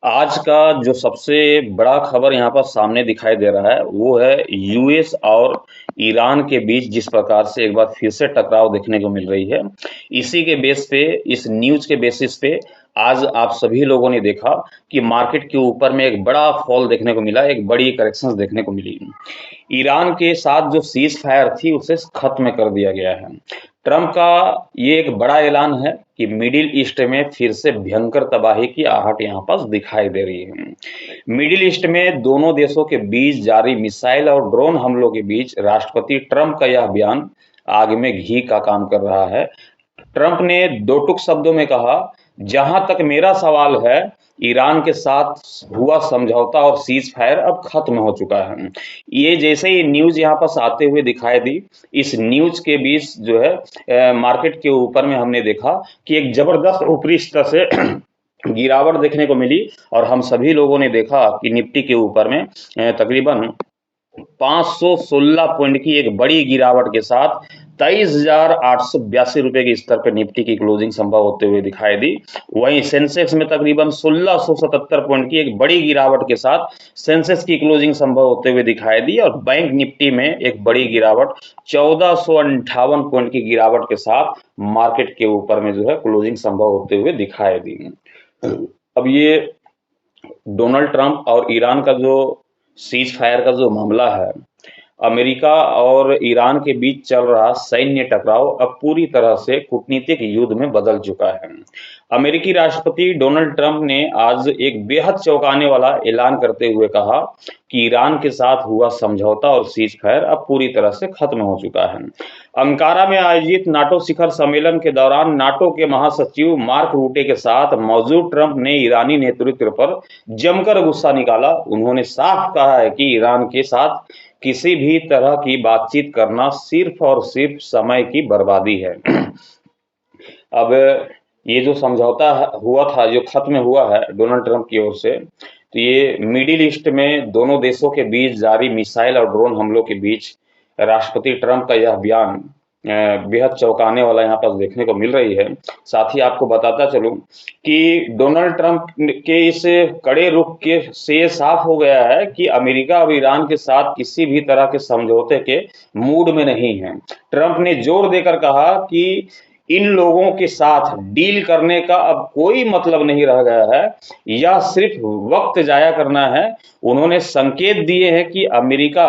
आज का जो सबसे बड़ा खबर यहाँ पर सामने दिखाई दे रहा है वो है यूएस और ईरान के बीच जिस प्रकार से एक बार फिर से टकराव देखने को मिल रही है। इसी के बेस पे, इस न्यूज के बेसिस पे आज आप सभी लोगों ने देखा कि मार्केट के ऊपर में एक बड़ा फॉल देखने को मिला, एक बड़ी करेक्शंस देखने को मिली। ईरान के साथ जो सीज फायर थी उसे खत्म कर दिया गया है। ट्रंप का ये एक बड़ा ऐलान है कि मिडिल ईस्ट में फिर से भयंकर तबाही की आहट यहाँ पर दिखाई दे रही है। मिडिल ईस्ट में दोनों देशों के बीच जारी मिसाइल और ड्रोन हमलों के बीच राष्ट्रपति ट्रंप का यह बयान आग में घी का काम कर रहा है। ट्रंप ने दो टूक शब्दों में कहा, जहां तक मेरा सवाल है, ईरान के साथ हुआ समझौता और सीज फायर अब खत्म हो चुका है। ये जैसे ही न्यूज यहाँ पर आते हुए दिखाई दी, इस न्यूज के बीच जो है मार्केट के ऊपर में हमने देखा कि एक जबरदस्त ऊपरी स्तर से गिरावट देखने को मिली और हम सभी लोगों ने देखा कि निफ्टी के ऊपर में तकरीबन 516 पॉइंट की एक बड़ी गिरावट के साथ 23,882 रुपए के स्तर पर निफ्टी की क्लोजिंग संभव होते हुए दिखाई दी। वहीं सेंसेक्स में तकरीबन 1677 पॉइंट की एक बड़ी गिरावट के साथ सेंसेक्स की क्लोजिंग संभव होते हुए दिखाई दी और बैंक निफ्टी में एक बड़ी गिरावट 1458 पॉइंट की गिरावट के साथ मार्केट के ऊपर में जो है क्लोजिंग संभव होते हुए दिखाई दी। अब ये डोनाल्ड ट्रंप और ईरान का जो सीज फायर का जो मामला है, अमेरिका और ईरान के बीच चल रहा सैन्य टकराव अब पूरी तरह से कूटनीतिक युद्ध में बदल चुका है। अमेरिकी राष्ट्रपति डोनाल्ड ट्रंप ने आज एक बेहद चौंकाने वाला ऐलान करते हुए कहा कि ईरान के साथ हुआ समझौता और सीज फायर अब पूरी तरह से खत्म हो चुका है। अंकारा में आयोजित नाटो शिखर सम्मेलन के दौरान नाटो के महासचिव मार्क रूटे के साथ मौजूद ट्रंप ने ईरानी नेतृत्व पर जमकर गुस्सा निकाला। उन्होंने साफ कहा है कि ईरान के साथ किसी भी तरह की बातचीत करना सिर्फ और सिर्फ समय की बर्बादी है। अब ये जो समझौता हुआ था, जो खत्म हुआ है डोनाल्ड ट्रंप की ओर से, तो ये मिडिल ईस्ट में दोनों देशों के बीच जारी मिसाइल और ड्रोन हमलों के बीच राष्ट्रपति ट्रंप का यह बयान बेहद चौंकाने वाला यहाँ पर देखने को मिल रही है। साथ ही आपको बताता चलूं कि डोनाल्ड ट्रंप के इस कड़े रुख के से साफ हो गया है कि अमेरिका अब ईरान के साथ किसी भी तरह के समझौते के मूड में नहीं है। ट्रंप ने जोर देकर कहा कि इन लोगों के साथ डील करने का अब कोई मतलब नहीं रह गया है, यह सिर्फ वक्त जाया करना है। उन्होंने संकेत दिए हैं कि अमेरिका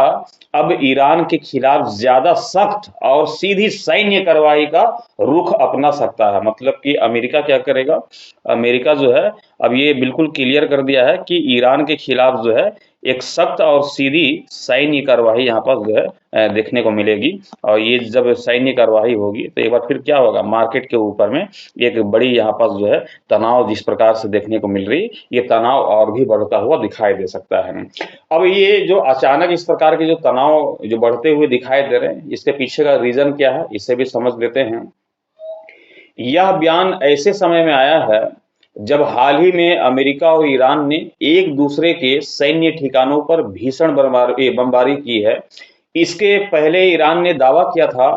अब ईरान के खिलाफ ज्यादा सख्त और सीधी सैन्य कार्रवाई का रुख अपना सकता है। मतलब कि अमेरिका क्या करेगा, अमेरिका जो है अब ये बिल्कुल क्लियर कर दिया है कि ईरान के खिलाफ जो है एक सख्त और सीधी सैन्य कार्रवाई यहाँ पर जो है देखने को मिलेगी। और ये जब सैन्य कार्रवाई होगी तो एक बार फिर क्या होगा, मार्केट के ऊपर में एक बड़ी यहाँ पर जो है तनाव जिस प्रकार से देखने को मिल रही, ये तनाव और भी बढ़ता हुआ दिखाई दे सकता है। अब ये जो अचानक इस प्रकार के जो तनाव जो बढ़ते हुए दिखाई दे रहे हैं, इसके पीछे का रीजन क्या है, इसे भी समझ लेते हैं। यह बयान ऐसे समय में आया है जब हाल ही में अमेरिका और ईरान ने एक दूसरे के सैन्य ठिकानों पर भीषण बमबारी की है। इसके पहले ईरान ने दावा किया था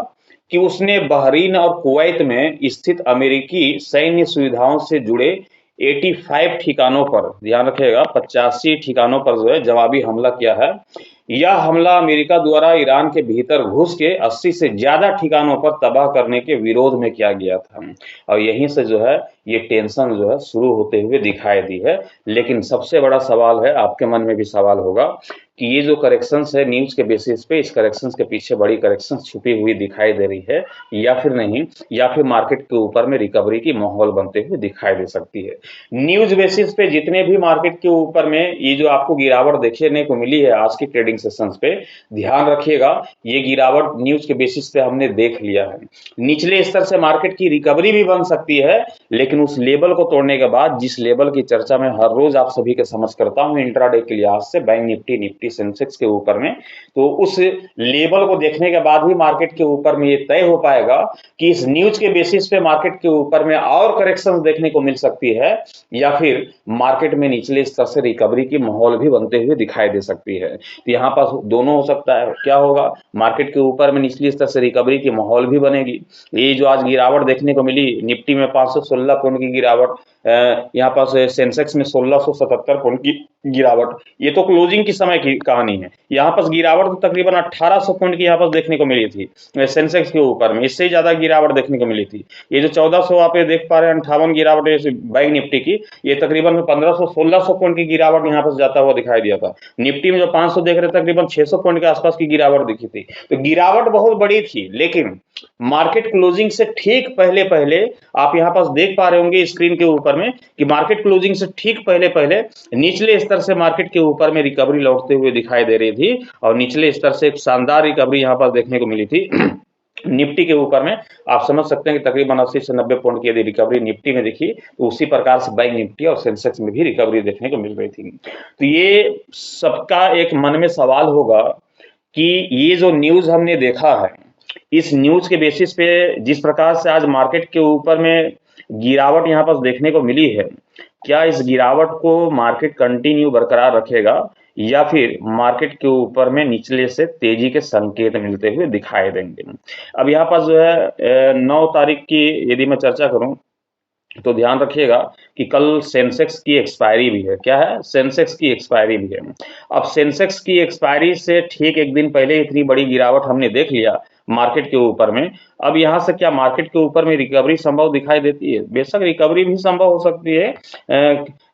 कि उसने बहरीन और कुवैत में स्थित अमेरिकी सैन्य सुविधाओं से जुड़े 85 ठिकानों पर, ध्यान रखिएगा 85 ठिकानों पर जो है जवाबी हमला किया है। यह हमला अमेरिका द्वारा ईरान के भीतर घुस के 80 से ज्यादा ठिकानों पर तबाह करने के विरोध में किया गया था। और यहीं से जो है ये टेंशन जो है शुरू होते हुए दिखाई दी है। लेकिन सबसे बड़ा सवाल है, आपके मन में भी सवाल होगा कि ये जो करेक्शंस है न्यूज के बेसिस पे, इस करेक्शंस के पीछे बड़ी करेक्शंस छुपी हुई दिखाई दे रही है या फिर नहीं, या फिर मार्केट के ऊपर में रिकवरी की माहौल बनते हुए दिखाई दे सकती है। न्यूज बेसिस पे जितने भी मार्केट के ऊपर में ये जो आपको गिरावट देखने को मिली है आज की ट्रेडिंग सेशंस पे, ध्यान रखिएगा ये गिरावट न्यूज के बेसिस पे हमने देख लिया है। निचले स्तर से मार्केट की रिकवरी भी बन सकती है, लेकिन उस लेवल को तोड़ने के बाद, जिस लेवल की चर्चा मैं हर रोज आप सभी के समझ करता हूं इंट्राडे के लिहाज से, बैंक निफ्टी सेंसेक्स के ऊपर में, तो उस लेवल को देखने के बाद ही मार्केट के ऊपर में ये तय हो पाएगा कि इस न्यूज के बेसिस पे मार्केट के ऊपर में और करेक्शन देखने को मिल सकती है या फिर मार्केट में निचले स्तर से रिकवरी की माहौल भी बनते हुए दिखाई दे सकती है। तो यहाँ पास दोनों हो सकता है। क्या होगा, मार्केट के ऊपर में निचली स्तर से रिकवरी की माहौल भी बनेगी। ये जो आज गिरावट देखने को मिली, निफ्टी में 516 पॉइंट की गिरावट, यहाँ पास सेंसेक्स में 1677 पॉइंट की गिरावट, ये तो क्लोजिंग की समय की कहानी है। यहाँ पास गिरावट तो तकरीबन 1800 पॉइंट की यहाँ पास देखने को मिली थी सेंसेक्स के ऊपर में, इससे ज्यादा गिरावट देखने को मिली थी। ये जो 1400 आप ये देख पा रहे हैं 58 गिरावट बैंक निफ्टी की, ये तकरीबन 1500 1600 पॉइंट की गिरावट यहाँ पास जाता हुआ दिखाई दिया था। निफ्टी में जो 500 देख रहे थे तकरीबन 600 पॉइंट के आसपास की गिरावट दिखी थी। तो गिरावट बहुत बड़ी थी, लेकिन मार्केट क्लोजिंग से ठीक पहले पहले आप यहां पास देख पा रहे होंगे स्क्रीन के ऊपर में कि मार्केट क्लोजिंग से ठीक पहले पहले निचले स्तर से मार्केट के ऊपर में रिकवरी लौटते हुए दिखाई दे रही थी, और निचले स्तर से एक शानदार रिकवरी यहां पास देखने को मिली थी। निफ्टी के ऊपर में आप समझ सकते हैं कि तकरीबन 80 से 90 पॉइंट की यदि रिकवरी निफ्टी में दिखी, तो उसी प्रकार से बैंक निफ्टी और सेंसेक्स में भी रिकवरी देखने को मिल रही थी। तो ये सबका एक मन में सवाल होगा कि ये जो न्यूज हमने देखा है, इस न्यूज के बेसिस पे जिस प्रकार से आज मार्केट के ऊपर में गिरावट यहाँ पर देखने को मिली है, क्या इस गिरावट को मार्केट कंटिन्यू बरकरार रखेगा या फिर मार्केट के ऊपर में निचले से तेजी के संकेत मिलते हुए दिखाई देंगे। अब यहाँ पर जो है 9 तारीख की यदि मैं चर्चा करूं, तो ध्यान रखिएगा कि कल सेंसेक्स की एक्सपायरी भी है। क्या है, सेंसेक्स की एक्सपायरी भी है। अब सेंसेक्स की एक्सपायरी से ठीक एक दिन पहले इतनी बड़ी गिरावट हमने देख लिया मार्केट के ऊपर में, अब यहां से क्या मार्केट के ऊपर में रिकवरी संभव दिखाई देती है? बेशक रिकवरी भी संभव हो सकती है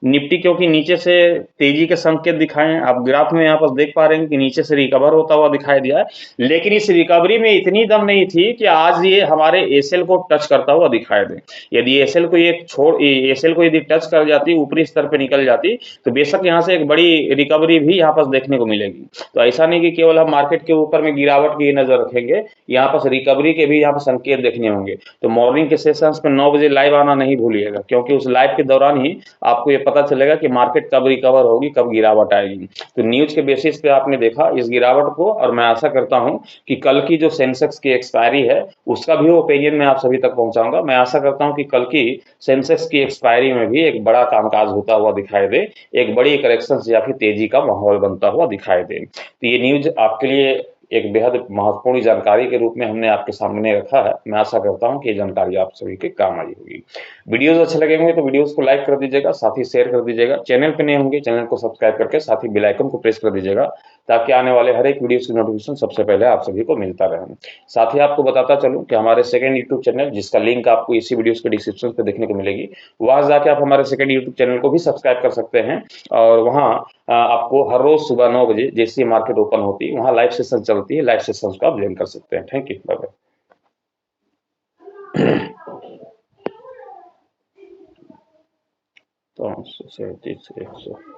निफ्टी, क्योंकि नीचे से तेजी के संकेत दिखाए हैं। आप ग्राफ में यहाँ पर देख पा रहे हैं कि नीचे से रिकवर होता हुआ दिखाई दिया है, लेकिन इस रिकवरी में इतनी दम नहीं थी कि आज ये हमारे एसएल को टच करता हुआ दिखाई दे। यदि एसएल को एसएल को यदि टच कर जाती, ऊपरी स्तर पे निकल जाती, तो बेशक यहाँ से एक बड़ी रिकवरी भी यहाँ पर देखने को मिलेगी। तो ऐसा नहीं कि केवल हम मार्केट के ऊपर में गिरावट की नजर रखेंगे, यहाँ पर रिकवरी के भी यहाँ पर संकेत देखने होंगे। तो मॉर्निंग के सेशंस में 9 बजे लाइव आना नहीं भूलिएगा, क्योंकि उस लाइव के दौरान ही आपको ये पता चलेगा कि मार्केट कब रिकवर होगी, कब गिरावट आएगी। तो न्यूज के बेसिस पे आपने देखा इस गिरावट को, और मैं आशा करता हूं कि कल की जो सेंसेक्स की एक्सपायरी है उसका भी ओपिनियन मैं आप सभी तक पहुंचाऊंगा। मैं आशा करता हूं कि कल की सेंसेक्स की एक्सपायरी में भी एक बड़ा कामकाज होता हुआ दिखाई दे, एक बड़ी करेक्शन या फिर तेजी का माहौल बनता हुआ दिखाई दे। तो ये न्यूज आपके लिए एक बेहद महत्वपूर्ण जानकारी के रूप में हमने आपके सामने रखा है। मैं आशा करता हूं कि ये जानकारी आप सभी के काम आई होगी। वीडियोस अच्छे लगे होंगे तो वीडियोस को लाइक कर दीजिएगा, साथ ही शेयर कर दीजिएगा। चैनल पे नए होंगे चैनल को सब्सक्राइब करके साथ ही बेल आइकन को प्रेस कर दीजिएगा, ताकि आने वाले हर एक वीडियोस की नोटिफिकेशन सबसे पहले आप सभी को मिलता रहे। साथ ही आपको बताता चलूं कि हमारे सेकंड यूट्यूब चैनल, जिसका लिंक आपको इसी वीडियोस के डिस्क्रिप्शन पे देखने को मिलेगी, वहां जाके आप हमारे सेकंड यूट्यूब चैनल को भी सब्सक्राइब कर सकते हैं। और वहां आपको हर रोज सुबह 9 बजे जैसी मार्केट ओपन होती है, वहां लाइव सेशन चलती है, लाइव सेशन को आप ज्वाइन कर सकते हैं। Thank you, bye bye. तो 137 100